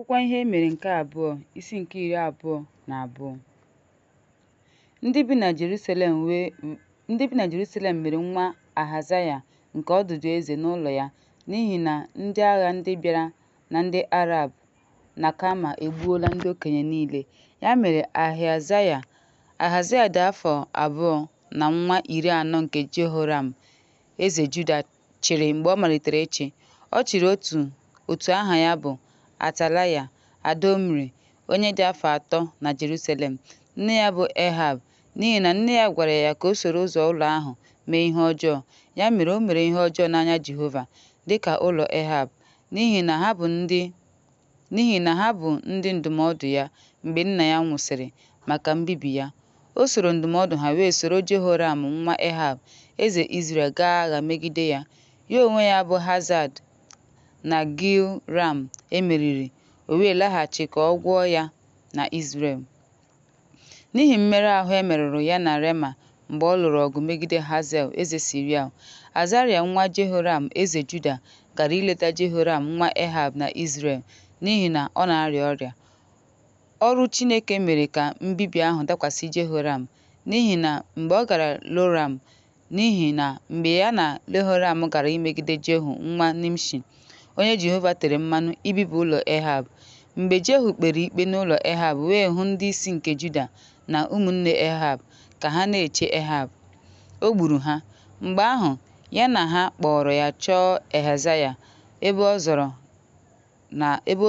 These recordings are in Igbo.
Akwụkwọ ihe e mere nke abụọ isi nke 22. Ndị bi na Jerusalem mere nwa Ahazaya nke ọdụdụ eze n'ụlọ ya n'ihi na ndị agha ndị bịara na ndị Arab na Kama egbuola ndị okenye niile. Ya mere Ahazaya dị afọ 2 na nwa 40 nke Jehoram eze Juda chịrị mgbe ọ malitere ịchị. Ọ chịrị otu aha ya bụ Atalaya, ada Omri, onye dị afọ 3 na Jerusalem. Nne ya bụ Ehab, n'ihi na nne ya gwara ya ka o soro ụzọ ụlọ ahụ mee ihe ọjọọ. Ya mere o mere ihe ọjọọ n'anya Jehova, dịka ụlọ Ehab, n'ihi na ha bụ ndị ndụmọdụ ya mgbe nna ya nwụsịrị maka mbibi ya. O soro ndụmọdụ ha wee soro Jehoram nwa Ehab, eze Izrel gaa agha megide ya. Ya onwe ya bụ Hazad na Gilram emeriri, o wee laghachi ka ọ gwọọ ya na Izrel. N'ihi mmerụ ahụ e merụrụ ya na Rema mgbe ọ lụrụ ọgụ megide Hazael eze Siria, Azaraya nwa Jehoram eze Juda gara ileta Jehoram nwa Ehab na Izrel n'ihi na ọ na-arịa ọrịa. Ọrụ Chineke mere ka mbibi ahụ dakwasị Jehoram n'ihi na mgbe ọ gara Loram, n'ihi na mgbe ya na Jehoram gara imegide Jehu nwa Nimshi, onye Jehova tere mmanụ ibibi ụlọ Ehab. Mgbe Jehu kpere ikpe n'ụlọ Ehab wee hụ ndị isi nke Juda na ụmụnne Ehab ka ha na-eche Ehab, o gburu ha. Mgbe ahụ ya na ha kpọrọ ya chọọ Ahazaya ebe o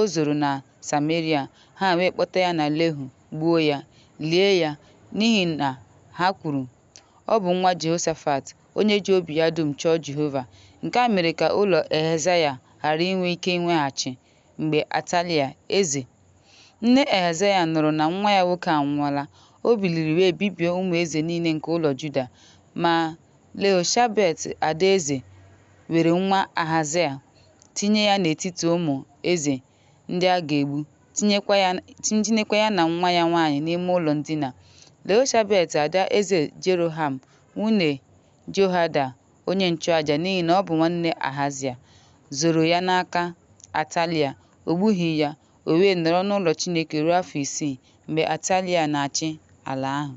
zoro na Samaria. Ha wee kpọta ya na Lehu, gbuo ya, lie ya, n'ihi na ha kwuru, ọ bụ nwa Jehoshafat, onye ji obi ya dum chọọ Jehova. Nke a mere ka ụlọ Ahazaya ghara inwe ike iweghachi mgbe Atalia eze. Nne Ahazaya nụrụ na nwa ya nwoke anwụọla. O biliri wee bibie ụmụ eze niile nke ụlọ Juda. Ma Jehoshabet adaeze were nwa Ahazaya tinye ya n'etiti ụmụ eze ndị a ga-egbu, tinyekwa ya na nwa ya nwaanyị n'ime ụlọ ndina. Jehoshabet ada eze Jeroham, nwunye Jehoada onye nchụaja, n'ihi na ọ bụ nwanne Ahazaya, zoro ya n'aka Atalia. O gbughị ya, o wee nọrọ n'ụlọ Chineke ruo afọ 6 mgbe Atalia na-achị ala ahụ.